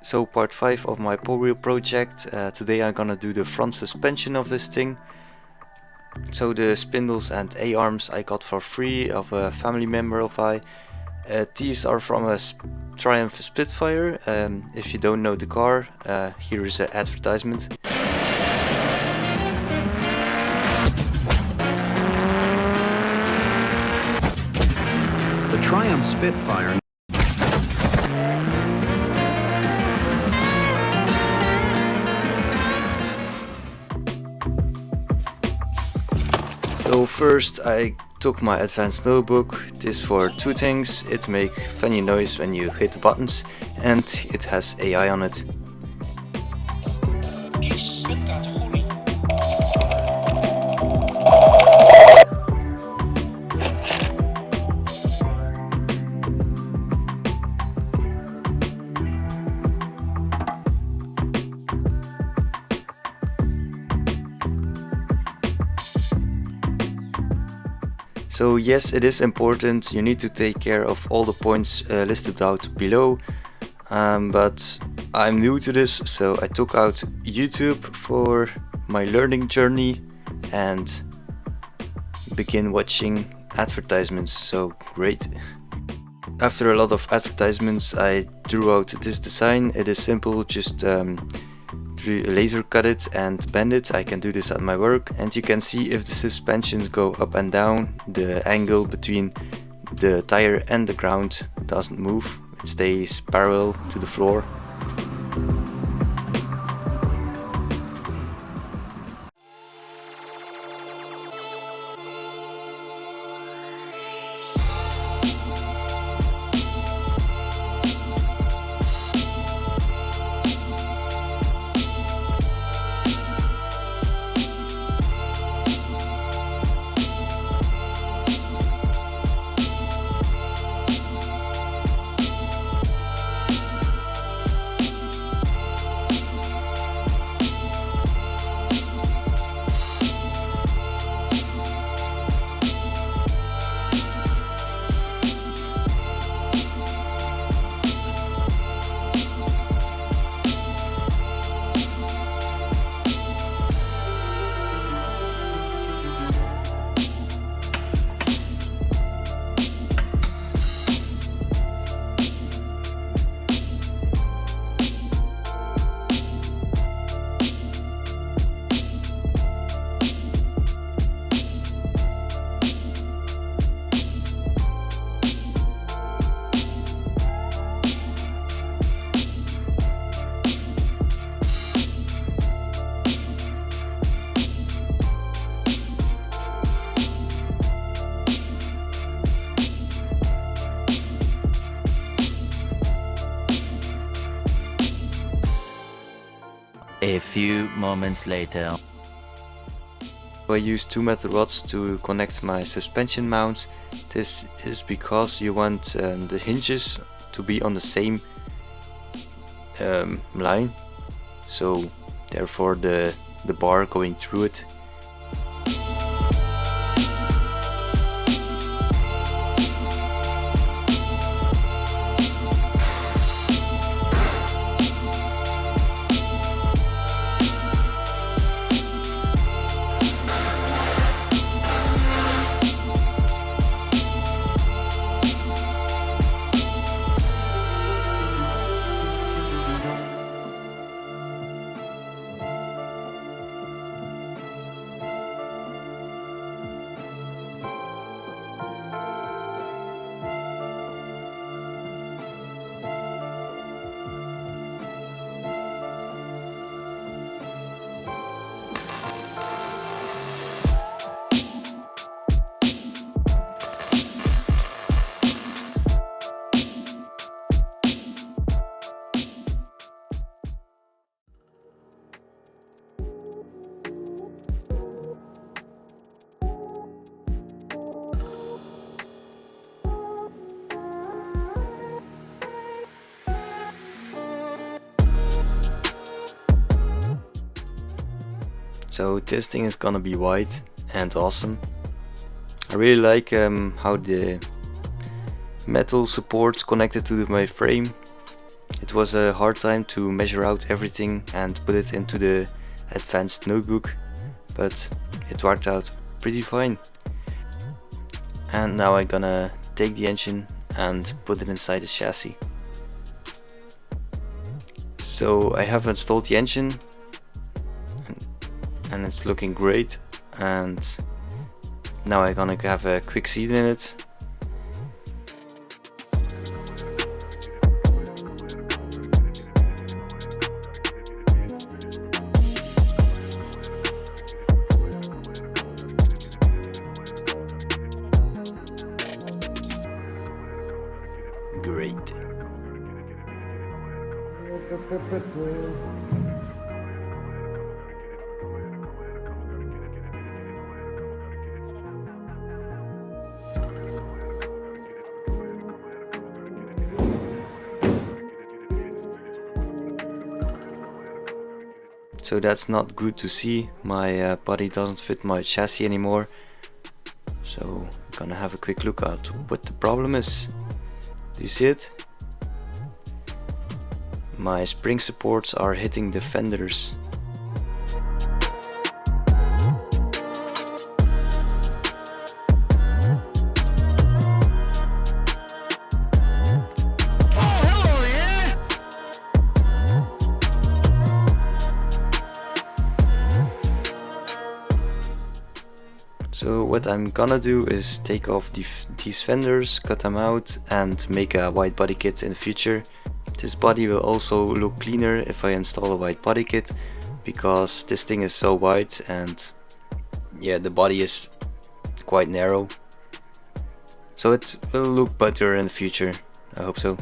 So part 5 of my Powerwheel project. Today I'm gonna do the front suspension of this thing. So the spindles and A-arms I got for free of a family member of mine. These are from a Triumph Spitfire. If you don't know the car, here is an advertisement. The Triumph Spitfire. So first I took my advanced notebook. This for two things: it makes funny noise when you hit the buttons, and it has AI on it. So yes, it is important, you need to take care of all the points listed out below, but I'm new to this, so I took out YouTube for my learning journey and begin watching advertisements, so great. After a lot of advertisements I drew out this design. It is simple, just laser cut it and bend it. I can do this at my work, and you can see if the suspensions go up and down, the angle between the tire and the ground doesn't move, it stays parallel to the floor. A few moments later. I use 2 metal rods to connect my suspension mounts. This is because you want the hinges to be on the same line, so therefore the bar going through it. So this thing is gonna be white and awesome. I really like how the metal supports connected to my frame. It was a hard time to measure out everything and put it into the advanced notebook, but it worked out pretty fine. And now I'm gonna take the engine and put it inside the chassis. So I have installed the engine and it's looking great, and now I'm gonna have a quick seat in it. Great. So that's not good to see. My body doesn't fit my chassis anymore. So I'm gonna have a quick look at what the problem is. Do you see it? My spring supports are hitting the fenders. So what I'm gonna do is take off these fenders, cut them out, and make a white body kit in the future. This body will also look cleaner if I install a white body kit, because this thing is so wide and yeah, the body is quite narrow. So it will look better in the future, I hope so.